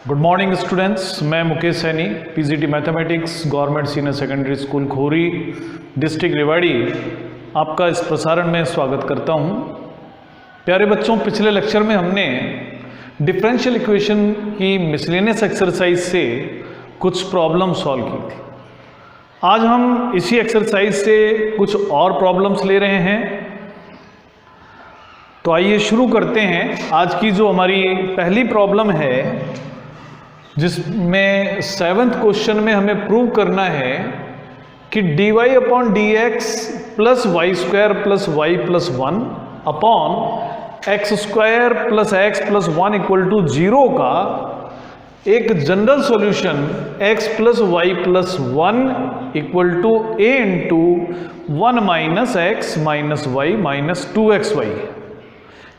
Good morning students, मैं Mukesh Saini, PGT mathematics, government senior secondary school Khori, district Rewari, आपका इस प्रसारण में स्वागत करता हूं। प्यारे बच्चों, पिछले लेक्चर में हमने डिफरेंशियल इक्वेशन की मिसलेनियस एक्सरसाइज से कुछ प्रॉब्लम सॉल्व की थी। आज हम इसी एक्सरसाइज से कुछ और प्रॉब्लम्स ले रहे हैं। तो आइए शुरू करते हैं। आज की जो हमारी पहली प्रॉब्लम है, जिसमें 7th क्वेश्चन में हमें प्रूव करना है कि dy upon d x plus y square plus Y plus 1 upon x square plus x plus 1 equal to 0 का एक general solution x plus Y plus 1 equal to a into 1 minus x minus Y minus 2xy।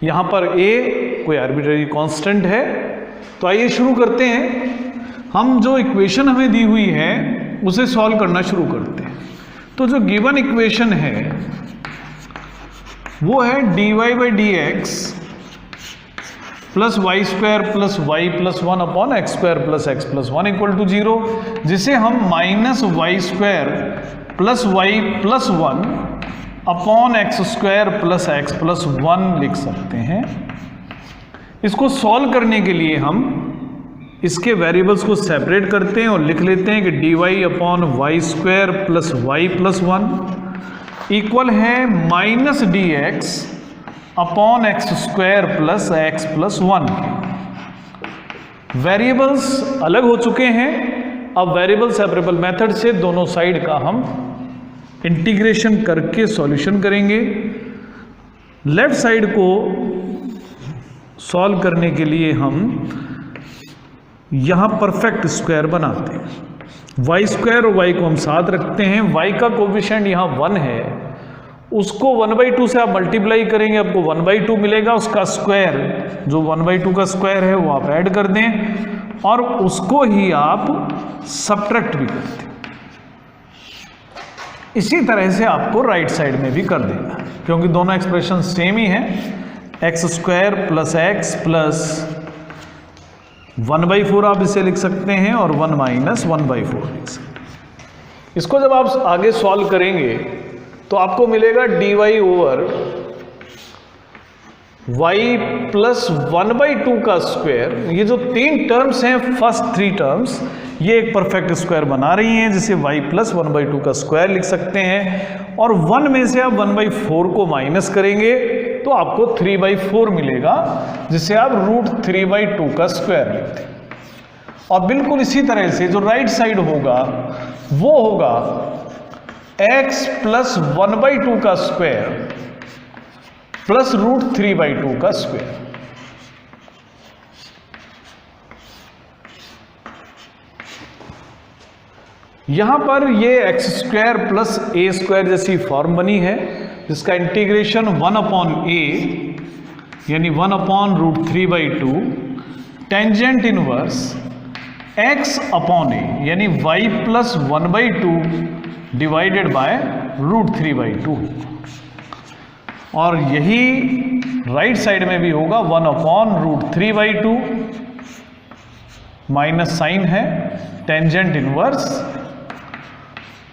यहाँ पर a कोई arbitrary constant है। तो आइए शुरू करते हैं। हम जो इक्वेशन हमें दी हुई है उसे सॉल्व करना शुरू करते हैं। तो जो गिवन इक्वेशन है वो है dy by d x plus y square plus Y plus 1 upon x square plus x plus 1 equal to 0, जिसे हम minus y square plus Y plus 1 upon x square plus x plus 1 लिख सकते हैं। इसको solve करने के लिए हम इसके वेरिएबल्स को सेपरेट करते हैं और लिख लेते हैं कि D Y upon Y square plus Y plus 1 equal है minus D X upon x square plus x plus 1। Variables अलग हो चुके हैं। अब वेरिएबल सेपरेबल मेथड से दोनों साइड का हम इंटीग्रेशन करके सॉल्यूशन करेंगे। लेफ्ट साइड को सॉल्व करने के लिए हम यहां परफेक्ट स्क्वायर बनाते हैं। वाई स्क्वायर और वाई को हम साथ रखते हैं। वाई का कोएफिशिएंट यहां 1 है, उसको 1/2 से आप मल्टीप्लाई करेंगे, आपको 1/2 मिलेगा। उसका स्क्वायर जो 1/2 का स्क्वायर है वो आप ऐड कर दें और उसको ही आप सब्ट्रैक्ट भी कर दें। इसी तरह से आपको राइट साइड में भी कर देना, क्योंकि दोनों एक्सप्रेशन सेम ही है। X square plus x plus 1/4 आप इसे लिख सकते हैं और 1 माइनस 1/4 लिख सकते हैं। इसको जब आप आगे सॉल्व करेंगे तो आपको मिलेगा dy ओवर y प्लस 1/2 का स्क्वायर। ये जो 3 टर्म्स हैं, फर्स्ट 3 टर्म्स, ये एक परफेक्ट स्क्वायर बना रही हैं, जिसे y प्लस 1/2 का स्क्वायर लिख सकते हैं। और 1 में से आप 1/4 को माइनस करेंगे तो आपको 3/4 मिलेगा, जिसे आप √3/2 का स्क्वायर लिखते हैं। और बिल्कुल इसी तरह से जो राइट साइड होगा वो होगा x प्लस 1/2 का स्क्वायर प्लस √3/2 का स्क्वायर। यहां पर ये एक्स स्क्वायर प्लस ए स्क्वायर जैसी फॉर्म बनी है, जिसका इंटीग्रेशन 1 अपॉन a यानी 1 upon √3/2 tangent inverse x upon a यानी y प्लस 1/2 डिवाइडेड बाय √3/2। और यही राइट साइड में भी होगा 1 अपॉन √3/2 माइनस साइन है, tangent inverse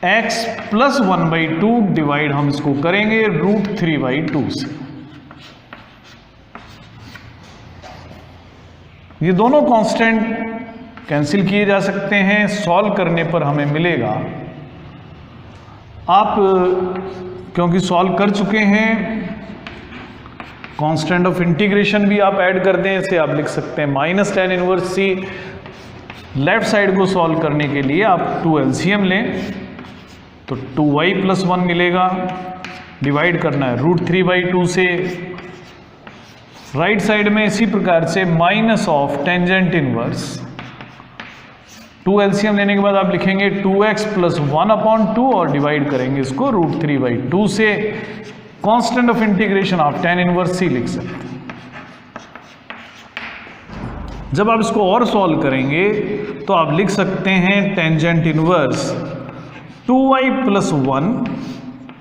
x plus 1/2 divide हम इसको करेंगे √3/2 से। ये दोनों कांस्टेंट कैंसिल किए जा सकते हैं। सॉल्व करने पर हमें मिलेगा, आप क्योंकि सॉल्व कर चुके हैं, कांस्टेंट ऑफ इंटीग्रेशन भी आप ऐड कर दें। इसे आप लिख सकते हैं minus tan inverse c। Left side को सॉल्व करने के लिए आप 2 LCM लें तो 2y प्लस 1 मिलेगा। डिवाइड करना है √3/2 से। राइट साइड में इसी प्रकार से minus of tangent inverse 2 LCM लेने के बाद आप लिखेंगे 2x प्लस 1 अपॉन 2 और डिवाइड करेंगे इसको √3/2 से। कांस्टेंट ऑफ इंटीग्रेशन आप tan इनवर्स c लिख सकते हैं। जब आप इसको और सॉल्व करेंगे तो आप लिख सकते हैं tangent inverse 2y plus 1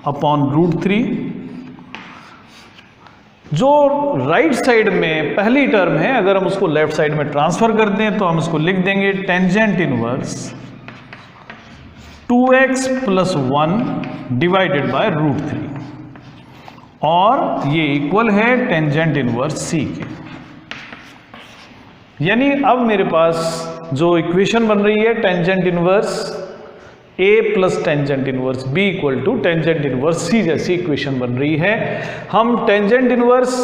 upon √3 जो राइट साइड में पहली टर्म है, अगर हम उसको लेफ्ट साइड में ट्रांसफर कर दें तो हम इसको लिख देंगे tangent inverse 2x plus 1 divided by √3, और ये इक्वल है टेंजेंट इनवर्स c के। यानी अब मेरे पास जो इक्वेशन बन रही है tangent inverse a plus tangent inverse b equal to tangent inverse c जैसी इक्वेशन बन रही है। हम tangent inverse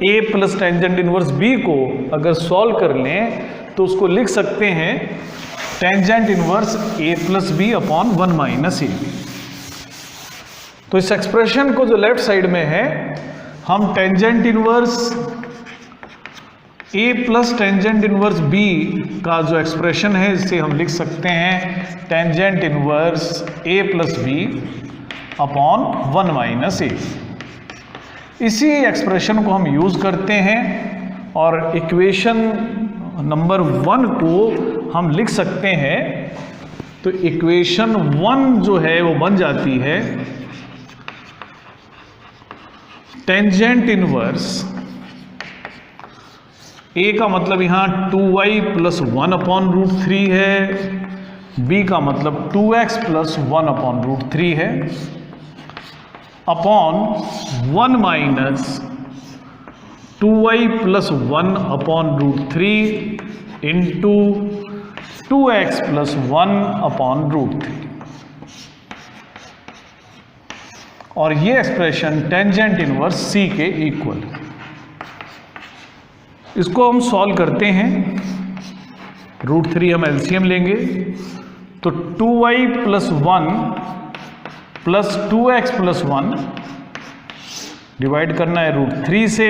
a plus tangent inverse b को अगर सॉल्व कर लें तो उसको लिख सकते हैं tangent inverse a plus b upon 1 minus ab। तो इस एक्सप्रेशन को जो लेफ्ट साइड में है हम tangent inverse a plus tangent inverse b का जो एक्सप्रेशन है इसे हम लिख सकते हैं tangent inverse a plus b upon 1 minus a। इसी एक्सप्रेशन को हम यूज करते हैं और इक्वेशन नंबर 1 को हम लिख सकते हैं। तो इक्वेशन 1 जो है वो बन जाती है टेंजेंट इनवर्स a का मतलब यहाँ 2y प्लस 1 अपॉन √3 है, b का मतलब 2x प्लस 1 अपॉन √3 है, upon 1 minus 2y plus 1 upon √3 into 2x plus 1 upon √3। और ये एक्सप्रेशन टेंजेंट इनवर्स c के इक्वल है। इसको हम सॉल्व करते हैं, √3 हम एलसीएम लेंगे तो 2y plus 1 plus 2x plus 1 divide करना है √3 से,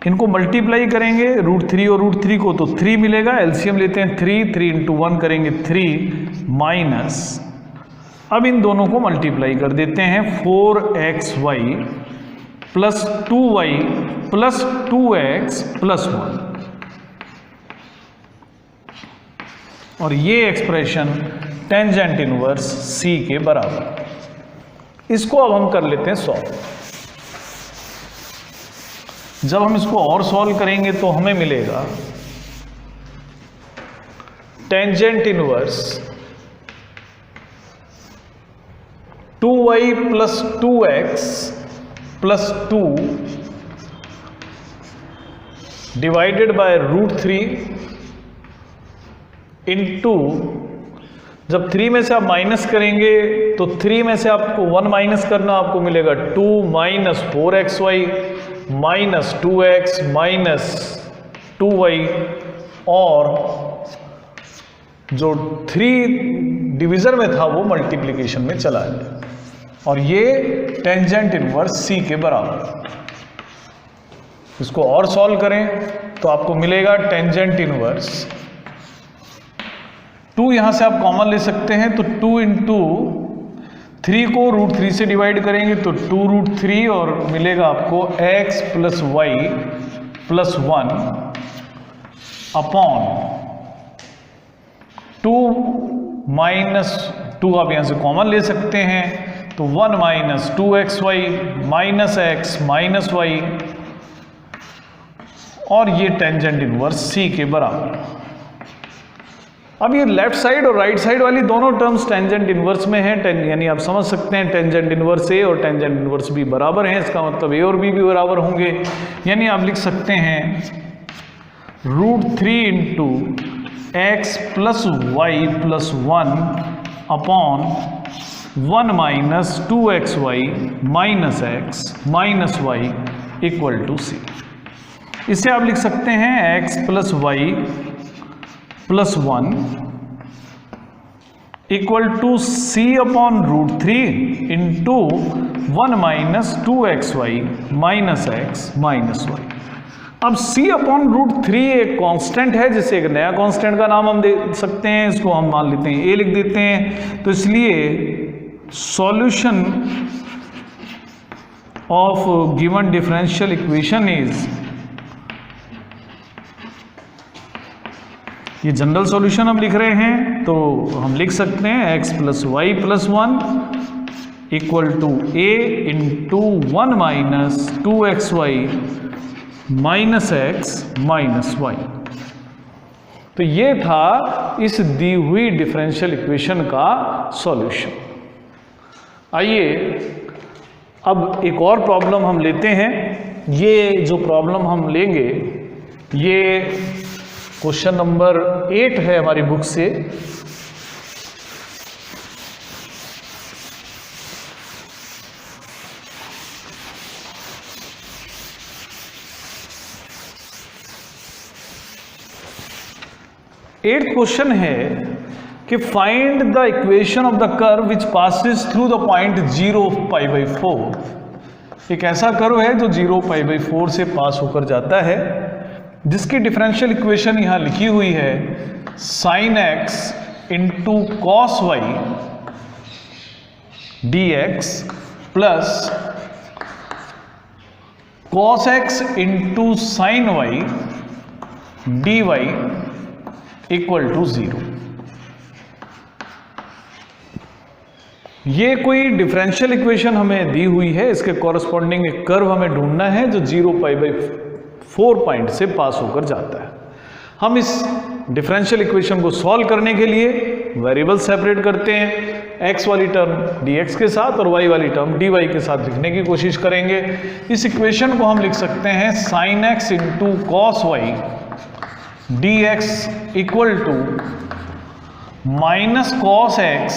इनको मल्टीप्लाई करेंगे √3 और √3 को तो 3 मिलेगा, एलसीएम लेते हैं 3 इंटू 1 करेंगे 3 माइनस, अब इन दोनों को मल्टीप्लाई कर देते हैं 4xy plus 2y plus 2x plus 1, और ये एक्सप्रेशन टेंजेंट इनवर्स c के बराबर। इसको अब हम कर लेते हैं सॉल्व। जब हम इसको और सॉल्व करेंगे तो हमें मिलेगा tangent inverse 2y plus 2x plus 2 divided by √3 into, जब 3 में से आप माइनस करेंगे तो 3 में से आपको 1 माइनस करना, आपको मिलेगा 2 minus 4xy minus 2x minus 2y, और जो 3 डिवीजन में था वो मल्टीप्लिकेशन में चला गया, और ये टेंजेंट इनवर्स c के बराबर। इसको और सॉल्व करें तो आपको मिलेगा टेंजेंट इनवर्स 2, यहां से आप कॉमन ले सकते हैं तो 2 इंटू 3 को √3 से डिवाइड करेंगे तो 2√3, और मिलेगा आपको x plus Y plus 1 upon 2 minus 2, आप यहां से कॉमन ले सकते हैं तो 1 minus 2xy minus x minus y, और ये टेंजेंट इनवर्स c के बराबर। अब ये लेफ्ट साइड और राइट साइड वाली दोनों टर्म्स टेंजेंट इनवर्स में है, यानी आप समझ सकते हैं टेंजेंट इनवर्स a और टेंजेंट इनवर्स b बराबर हैं, इसका मतलब a और b भी बराबर होंगे। यानी आप लिख सकते हैं √3 into x plus Y plus 1 upon 1 minus 2xy minus x minus y equal to c। इसे आप लिख सकते हैं x plus Y plus 1 equal to c upon √3 into 1 minus 2xy minus x minus y। अब c अपॉन √3 एक constant है, जिसे एक नया कांस्टेंट का नाम हम दे सकते हैं, इसको हम मान लेते हैं a लिख देते हैं। तो इसलिए solution of given differential equation is, ये जनरल सॉल्यूशन हम लिख रहे हैं तो हम लिख सकते हैं x plus Y plus 1 equal to a into 1 minus 2xy minus x minus y। तो ये था इस दी हुई डिफरेंशियल इक्वेशन का सॉल्यूशन। आइए अब एक और प्रॉब्लम हम लेते हैं। ये जो प्रॉब्लम हम लेंगे ये क्वेश्चन नंबर 8 है हमारी बुक से। एट्थ क्वेश्चन है कि find the equation of the curve which passes through the point 0 π/4। एक ऐसा कर्व है जो 0 π/4 से पास होकर जाता है, जिसकी डिफरेंशियल इक्वेशन यहां लिखी हुई है sin x into cos y dx plus cos x into sine y dy equal to 0। ये कोई डिफरेंशियल इक्वेशन हमें दी हुई है, इसके कॉरस्पॉन्डिंग एक कर्व हमें ढूंढना है जो 0 π/4 पॉइंट से पास होकर जाता है। हम इस डिफरेंशियल इक्वेशन को सॉल्व करने के लिए वेरिएबल सेपरेट करते हैं। x वाली टर्म dx के साथ और y वाली टर्म dy के साथ लिखने की कोशिश करेंगे। इस इक्वेशन को हम लिख सकते हैं sin x into cos y dx equal to minus cos x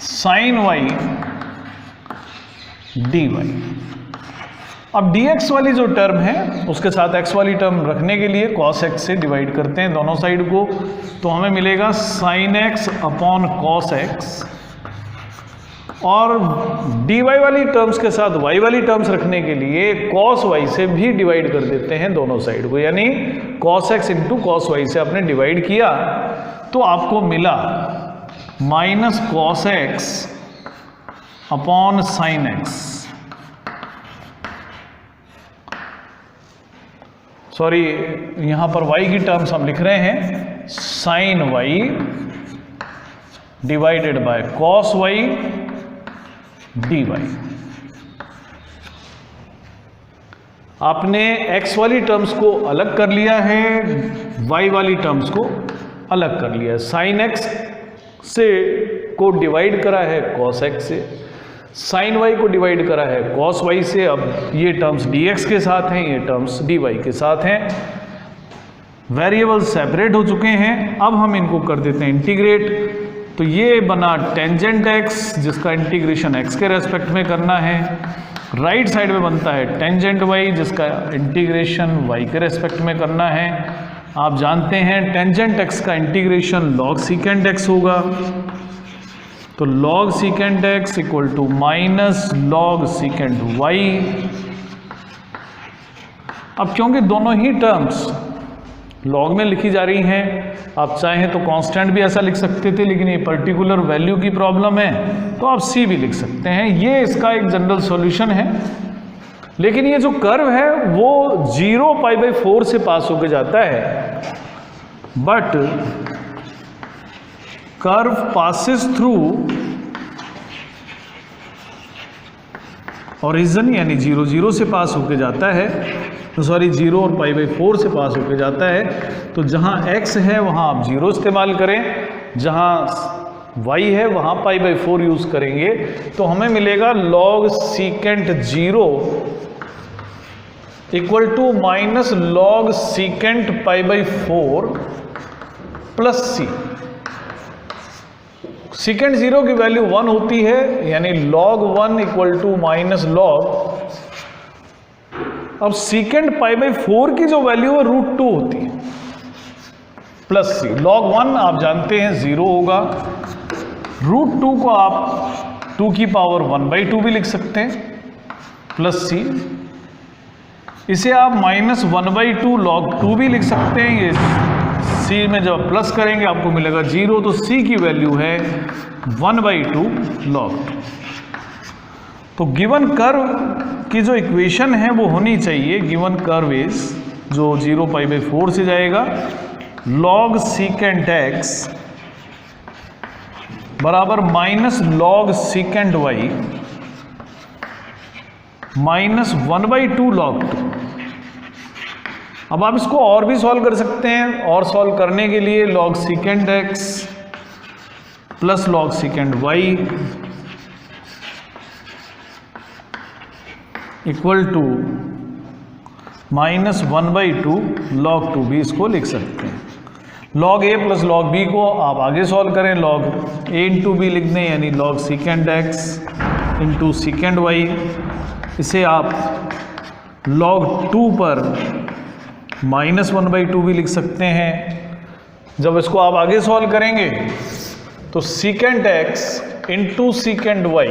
sine y dy। अब dx वाली जो टर्म है उसके साथ x वाली टर्म रखने के लिए cos x से डिवाइड करते हैं दोनों साइड को, तो हमें मिलेगा sin x upon cos x, और dy वाली टर्म्स के साथ y वाली टर्म्स रखने के लिए cos y से भी डिवाइड कर देते हैं दोनों साइड को, यानी cos x इंटू cos y से आपने डिवाइड किया तो आपको मिला minus cos x upon sine x। Sorry, यहां पर y की टर्म्स हम लिख रहे हैं sine y divided by cos y dy। आपने x वाली टर्म्स को अलग कर लिया है, y वाली टर्म्स को अलग कर लिया है। साइन x से को डिवाइड करा है cos x से, साइन y को डिवाइड करा है cos y से। अब ये टर्म्स dx के साथ हैं, ये टर्म्स dy के साथ हैं। वेरिएबल सेपरेट हो चुके हैं, अब हम इनको कर देते हैं इंटीग्रेट। तो ये बना टेंजेंट x जिसका इंटीग्रेशन x के रेस्पेक्ट में करना है। राइट साइड में बनता है टेंजेंट y जिसका इंटीग्रेशन y के रेस्पेक्ट में करना है। आप जानते हैं टेंजेंट x का इंटीग्रेशन लॉग सीकेंट x होगा, तो log secant x equal to minus log secant y। अब क्योंकि दोनों ही टर्म्स लॉग में लिखी जा रही हैं, आप चाहें तो कांस्टेंट भी ऐसा लिख सकते थे, लेकिन ये पर्टिकुलर वैल्यू की प्रॉब्लम है तो आप c भी लिख सकते हैं। ये इसका एक जनरल सॉल्यूशन है। लेकिन ये जो कर्व है वो 0 π/4 से पास होकर जाता है, but curve passes through origin यानी 0 0 से पास होकर जाता है, तो सॉरी 0 और π/4 से पास होकर जाता है। तो जहाँ x है वहाँ आप 0 इस्तेमाल करें, जहाँ y है वहाँ π/4 यूज करेंगे, तो हमें मिलेगा log secant 0 equal to minus log secant π/4 plus c। Secant 0 की वैल्यू 1 होती है, यानी log 1 equal to minus log। अब सीकेंट π/4 की जो वैल्यू है √2 होती है प्लस c। log 1 आप जानते हैं 0 होगा, √2 को आप 2 की पावर 1/2 भी लिख सकते हैं प्लस c। इसे आप माइनस 1/2 log 2 भी लिख सकते हैं। ये c में जब प्लस करेंगे आपको मिलेगा 0, तो c की वैल्यू है 1/2 log 2। तो गिवन कर्व की जो इक्वेशन है वो होनी चाहिए, गिवन कर्व इज जो 0 π/4 से जाएगा log सीकेंट x बराबर minus log secant y minus 1/2 log 2। अब आप इसको और भी सॉल्व कर सकते हैं, और सॉल्व करने के लिए log secant x plus log secant y equal to minus 1/2 log 2 भी इसको लिख सकते हैं। log a plus log b को आप आगे सॉल्व करें, log a इंटू बी लिख दें, यानी log secant x into secant y। इसे आप log 2 पर माइनस 1/2 भी लिख सकते हैं। जब इसको आप आगे सॉल्व करेंगे तो secant x into secant y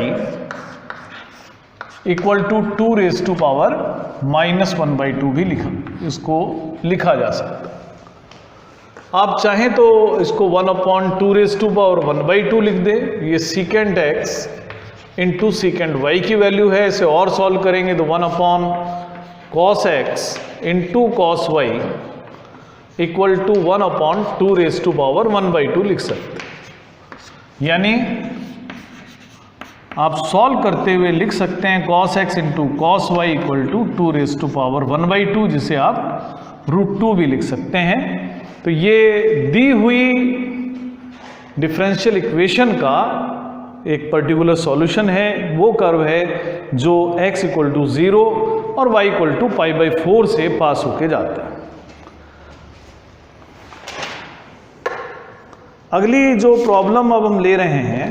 equal to 2 raise to power minus 1/2 भी इसको लिखा जा सकता है। आप चाहें तो इसको 1/2 रेज़ टू पावर 1/2 लिख दे। ये secant x into secant y की वैल्यू है। इसे और सॉल्व करेंगे तो 1/cos x into cos y equal to 1/2 raise to power 1/2 लिख सकते हैं। यानी आप सॉल्व करते हुए लिख सकते हैं cos x into cos y equal to 2 raise to power 1/2, जिसे आप √2 भी लिख सकते हैं। तो ये दी हुई डिफरेंशियल इक्वेशन का एक पर्टिकुलर सॉल्यूशन है, वो कर्व है जो x इक्वल टू 0 और y इक्वल टू π/4 से पास होके जाता है। अगली जो प्रॉब्लम अब हम ले रहे हैं,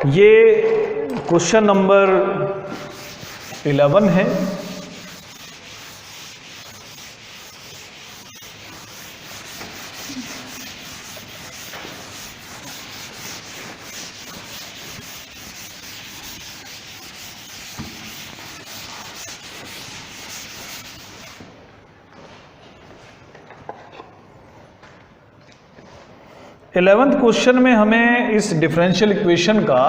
ये क्वेश्चन नंबर 11 है। इलेवेंथ क्वेश्चन में हमें इस डिफरेंशियल इक्वेशन का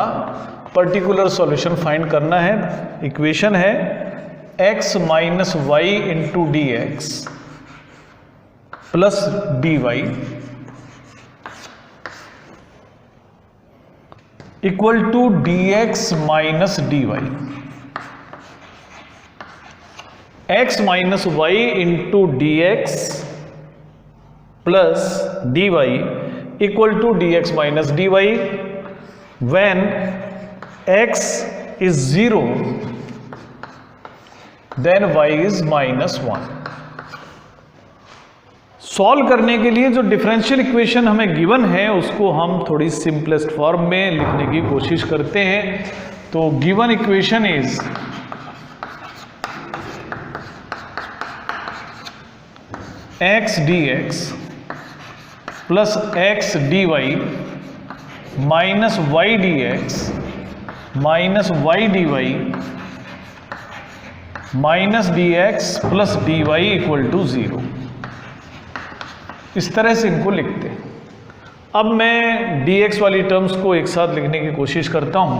पर्टिकुलर सॉल्यूशन फाइंड करना है। इक्वेशन है x minus y into d x plus d y equal to d x minus d y. X minus y into d x plus d y equal to dx minus dy when x is 0 then y is minus 1। Solve करने के लिए जो differential equation हमें given है उसको हम थोड़ी simplest form में लिखने की कोशिश करते हैं। तो given equation is x dx plus x d y minus y d x minus y D y minus D x plus d y equal to 0। इस तरह से इनको लिखते हैं। अब मैं डी एक्स वाली टर्म्स को एक साथ लिखने की कोशिश करता हूँ।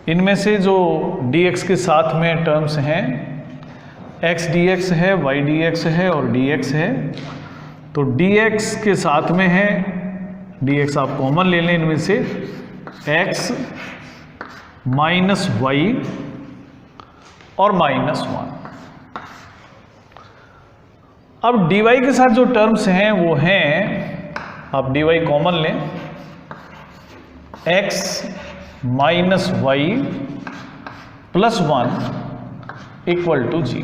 इनमें से जो डी एक्स के साथ में टर्म्स हैं, एक्स डी एक्स है, वाई डी एक्स है और डी एक्स है। तो dx के साथ में है, dx आप कॉमन ले लें इनमें से, x माइनस वाई और माइनस 1। अब dy के साथ जो टर्म्स हैं वो हैं, आप dy कॉमन लें, x minus Y plus 1 equal to 0।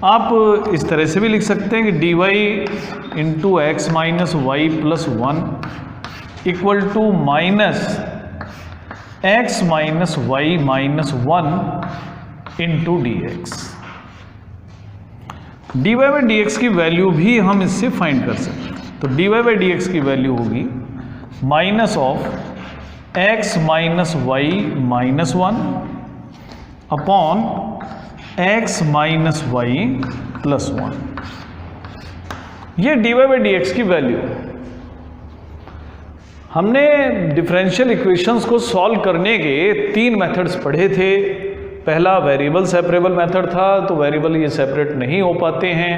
आप इस तरह से भी लिख सकते हैं कि D y into x minus Y plus 1 equal to minus x minus Y minus 1 into d x. D y by d x की वैल्यू भी हम इससे फाइंड कर सकते हैं। तो d y by d x की वैल्यू होगी minus of x minus Y minus 1 upon x minus Y plus 1। ये d y by d x की वैल्यू है। हमने डिफरेंशियल इक्वेशंस को सॉल्व करने के 3 मेथड्स पढ़े थे। पहला वेरिएबल सेपरेबल मेथड था, तो वेरिएबल ये सेपरेट नहीं हो पाते हैं।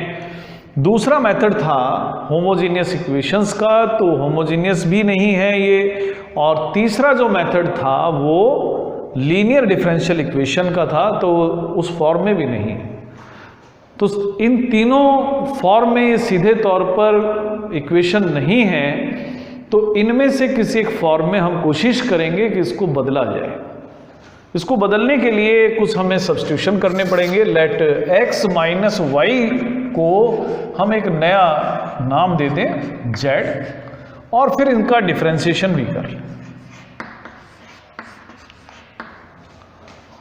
दूसरा मेथड था होमोजीनियस इक्वेशंस का, तो होमोजीनियस भी नहीं है ये। और तीसरा जो मेथड था वो लीनियर डिफरेंशियल इक्वेशन का था, तो उस फॉर्म में भी नहीं है। तो इन तीनों फॉर्म में ये सीधे तौर पर इक्वेशन नहीं है, तो इनमें से किसी एक फॉर्म में हम कोशिश करेंगे कि इसको बदला जाए। इसको बदलने के लिए कुछ हमें सब्स्टिट्यूशन करने पड़ेंगे। लेट x माइनस वाई को हम एक नया नाम दे दें z, और फिर इनका डिफरेंशिएशन भी कर लें।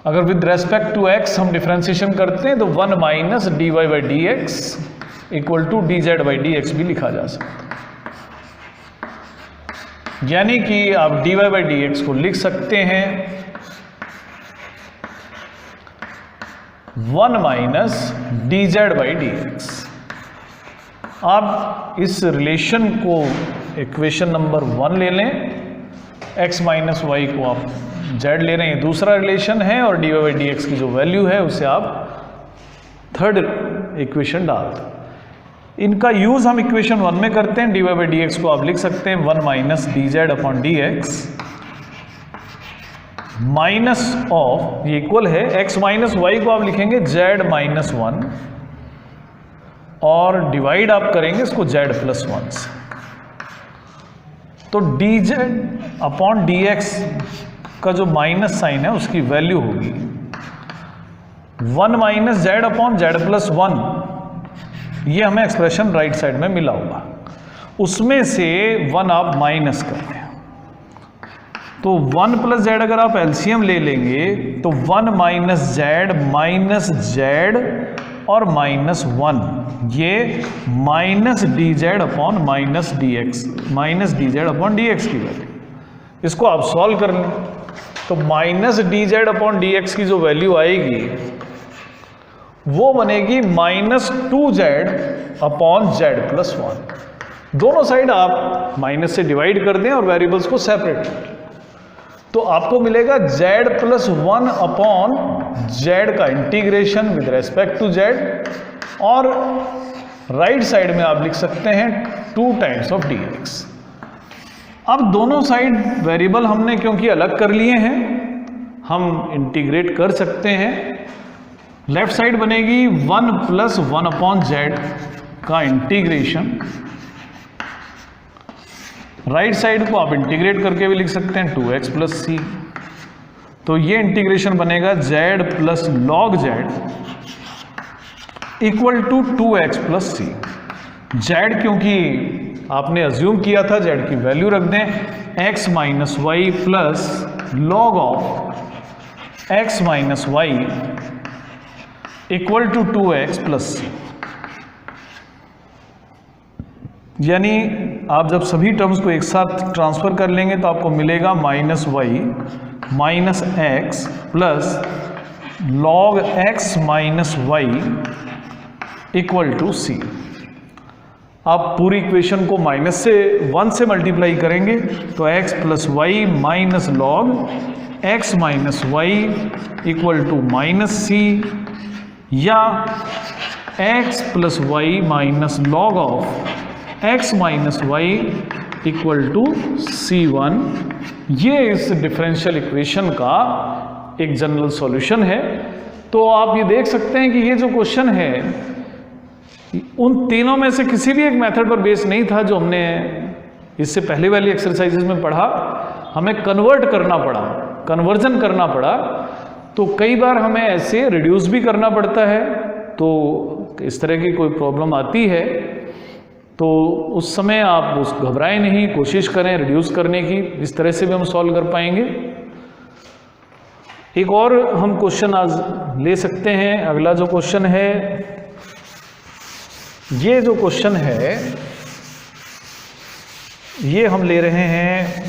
अगर विद रेस्पेक्ट टू x हम डिफरेंशिएशन करते हैं तो 1 minus d y by d x equal to d z by d x भी लिखा जा सकता है। यानी कि आप d y by d x को लिख सकते हैं 1 minus d z by d x. आप इस रिलेशन को इक्वेशन नंबर 1 ले लें, x माइनस वाई को आप z ले रहे हैं, दूसरा रिलेशन है, और d y by d x की जो वैल्यू है उसे आप थर्ड इक्वेशन डाल दें। इनका यूज हम इक्वेशन 1 में करते हैं। D y by d x को आप लिख सकते हैं 1 minus d z upon d x minus of, ये इक्वल है x माइनस वाई को आप लिखेंगे z माइनस 1, और डिवाइड आप करेंगे इसको z प्लस 1 से। तो D z upon d x का जो माइनस साइन है उसकी वैल्यू होगी 1 minus Z upon Z plus 1। ये हमें एक्सप्रेशन राइट साइड में मिला होगा, उसमें से 1 आप माइनस कर दें। तो 1 प्लस जेड अगर आप एलसीएम ले लेंगे तो 1 माइनस जेड और माइनस 1, ये minus d z upon minus D x, minus d z upon d x की वैल्यू। इसको आप सॉल्व कर लें तो minus d z upon d x की जो वैल्यू आएगी वो बनेगी minus 2z upon Z plus 1। दोनों साइड आप माइनस से डिवाइड कर दें और वेरिएबल्स को सेपरेट कर दें, तो आपको मिलेगा z प्लस 1 अपॉन जेड का integration with respect to z, और राइट साइड में आप लिख सकते हैं 2 टाइम्स ऑफ dx। अब दोनों साइड वेरिएबल हमने क्योंकि अलग कर लिए हैं, हम इंटीग्रेट कर सकते हैं। लेफ्ट साइड बनेगी 1 प्लस 1 अपॉन जेड का इंटीग्रेशन, राइट साइड को आप इंटीग्रेट करके भी लिख सकते हैं 2x प्लस सी। तो ये इंटीग्रेशन बनेगा z plus log z equal to 2x plus c. z क्योंकि आपने अज्यूम किया था z की वैल्यू रख दें x minus Y plus log of x minus Y equal to 2x plus C. यानी आप जब सभी टर्म्स को एक साथ ट्रांसफर कर लेंगे तो आपको मिलेगा minus Y minus X plus log X minus Y equal to C. आप पूरी इक्वेशन को माइनस से 1 से मल्टीप्लाई करेंगे तो x plus Y minus log X minus Y equal to minus C, या x plus Y minus log of x minus Y equal to C1। ये इस डिफरेंशियल इक्वेशन का एक जनरल सॉल्यूशन है। तो आप ये देख सकते हैं कि ये जो क्वेश्चन है उन तीनों में से किसी भी एक मेथड पर बेस नहीं था जो हमने इससे पहले वाली एक्सरसाइजेज में पढ़ा। हमें कन्वर्ट करना पड़ा, कन्वर्जन करना पड़ा। तो कई बार हमें ऐसे रिड्यूस भी करना पड़ता है, तो इस तरह की कोई प्रॉब्लम आती है तो उस समय आप उस घबराएं नहीं, कोशिश करें रिड्यूस करने की, इस तरह से भी हम सॉल्व कर पाएंगे। एक और हम क्वेश्चन आज ले सकते हैं। अगला जो क्वेश्चन है, ये जो क्वेश्चन है ये हम ले रहे हैं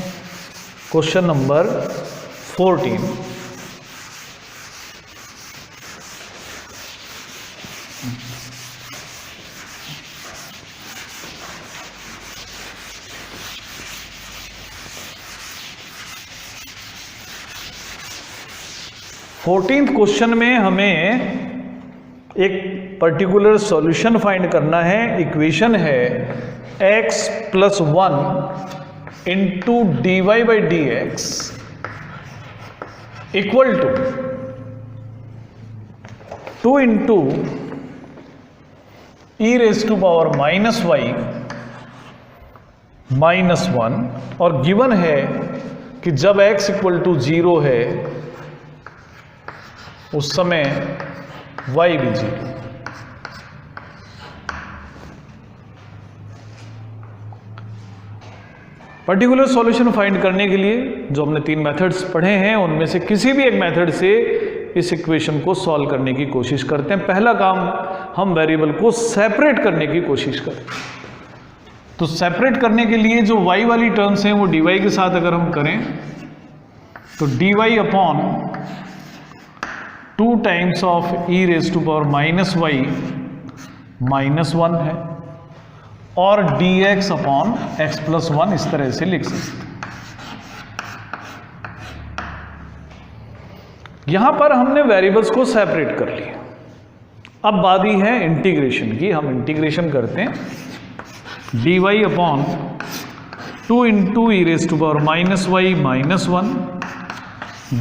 क्वेश्चन नंबर 14। फोर्टीन्थ क्वेश्चन में हमें एक पर्टिकुलर सॉल्यूशन फाइंड करना है। इक्वेशन है x plus 1 into d y by d x equal to 2 into e raise to power minus Y minus 1, और गिवन है कि जब x इक्वल टू 0 है उस समय y भी 0। पर्टिकुलर सॉल्यूशन फाइंड करने के लिए जो हमने 3 मेथड्स पढ़े हैं उनमें से किसी भी एक मेथड से इस इक्वेशन को सॉल्व करने की कोशिश करते हैं। पहला काम, हम वेरिएबल को सेपरेट करने की कोशिश करें। तो सेपरेट करने के लिए जो y वाली टर्म्स हैं वो dy के साथ अगर हम करें तो dy upon 2 times of e raise to power minus Y minus 1 है, और dx अपॉन x प्लस 1 इस तरह से लिख सकते हैं। यहां पर हमने वेरिएबल्स को सेपरेट कर लिया। अब बारी है इंटीग्रेशन की। हम इंटीग्रेशन करते हैं dy upon 2 into e raise to power minus Y minus 1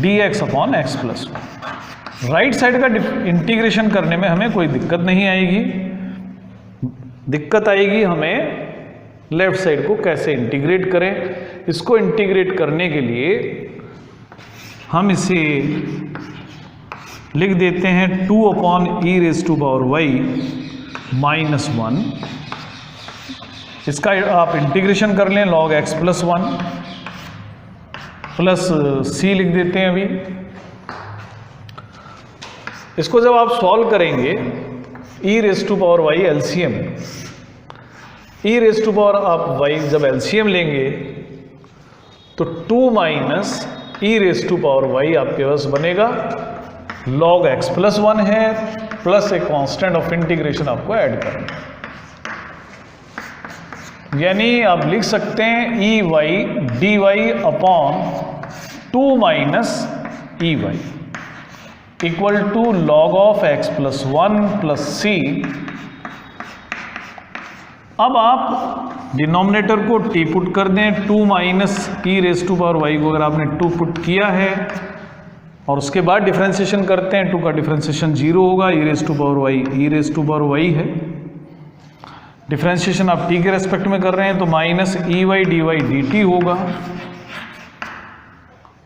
dx upon x plus 1। Right side का इंटीग्रेशन करने में हमें कोई दिक्कत नहीं आएगी, दिक्कत आएगी हमें लेफ्ट साइड को कैसे इंटीग्रेट करें। इसको इंटीग्रेट करने के लिए हम इसे लिख देते हैं 2 upon e raise to power y minus 1। इसका आप इंटीग्रेशन कर लें log x plus 1 plus c लिख देते हैं अभी। इसको जब आप सॉल्व करेंगे E raise to power Y LCM, E raise to power आप वाई जब एलसीएम लेंगे तो 2 minus E raise to power Y आपके पास बनेगा log x प्लस 1 है, प्लस एक कांस्टेंट ऑफ इंटीग्रेशन आपको ऐड करना, यानी आप लिख सकते हैं E Y D Y upon 2 minus E Y equal to log of x plus 1 plus C. अब आप डिनोमिनेटर को t पुट कर दें, 2 minus E raise to power Y को अगर आपने 2 पुट किया है और उसके बाद डिफरेंशिएशन करते हैं, 2 का डिफरेंशिएशन 0 होगा, E raise to power Y E raise to power Y है। डिफरेंशिएशन आप t के रेस्पेक्ट में कर रहे हैं तो माइनस ई Y D Y D T होगा।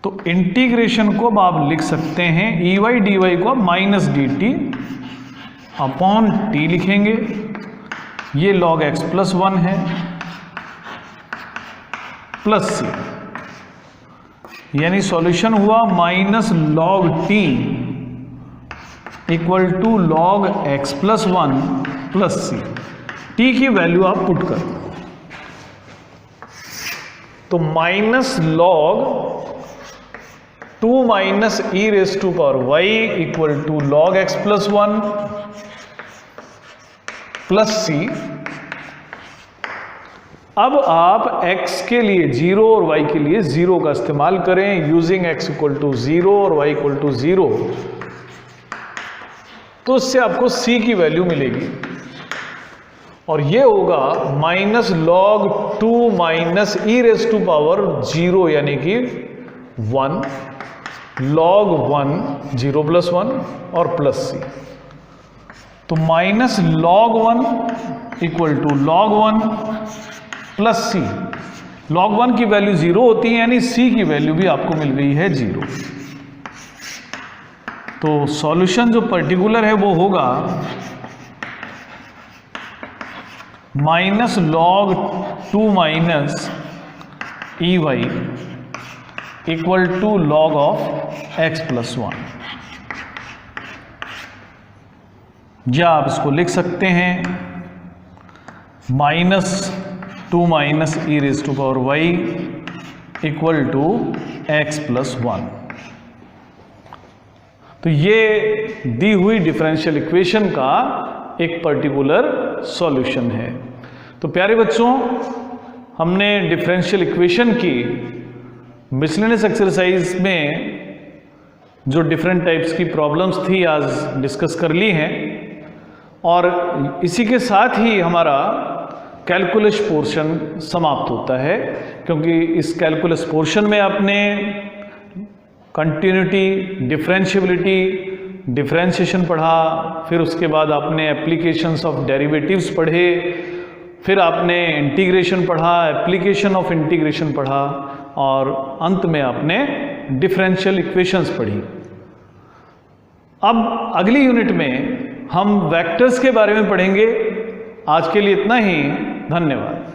तो इंटीग्रेशन को अब आप लिख सकते हैं ई वाई डी वाई को आप minus D T upon T लिखेंगे, ये log x प्लस 1 है प्लस सी, यानी सॉल्यूशन हुआ minus log t equal to log x plus 1 plus C. T की वैल्यू आप पुट कर तो minus log 2 minus E raise to power Y equal to log x plus 1 plus C. अब आप x के लिए 0 और y के लिए 0 का इस्तेमाल करें, यूजिंग x इक्वल टू 0 और y इक्वल टू 0, तो इससे आपको c की वैल्यू मिलेगी और ये होगा minus log 2 minus E raise to power 0 यानी कि 1 log 1 0 प्लस 1 और प्लस सी। तो minus log 1 equal to log 1 plus c. log 1 की वैल्यू 0 होती है, यानी c की वैल्यू भी आपको मिल गई है 0। तो सॉल्यूशन जो पर्टिकुलर है वो होगा minus log 2 minus E Y equal to log of x plus 1, या आप इसको लिख सकते हैं minus 2 minus E raise to power Y equal to x plus 1। तो ये दी हुई डिफरेंशियल इक्वेशन का एक पर्टिकुलर सॉल्यूशन है। तो प्यारे बच्चों, हमने डिफरेंशियल इक्वेशन की मिसलेनियस एक्सरसाइज में जो डिफरेंट टाइप्स की प्रॉब्लम्स थी आज डिस्कस कर ली हैं। और इसी के साथ ही हमारा कैलकुलस पोर्शन समाप्त होता है, क्योंकि इस कैलकुलस पोर्शन में आपने कंटिन्यूटी, डिफरेंशियबिलिटी, डिफरेंशिएशन पढ़ा, फिर उसके बाद आपने एप्लीकेशंस ऑफ डेरिवेटिव्स पढ़े, फिर आपने इंटीग्रेशन पढ़ा, एप्लीकेशन ऑफ इंटीग्रेशन पढ़ा, और अंत में आपने डिफरेंशियल इक्वेशंस पढ़ी। अब अगली यूनिट में हम वेक्टर्स के बारे में पढ़ेंगे। आज के लिए इतना ही, धन्यवाद।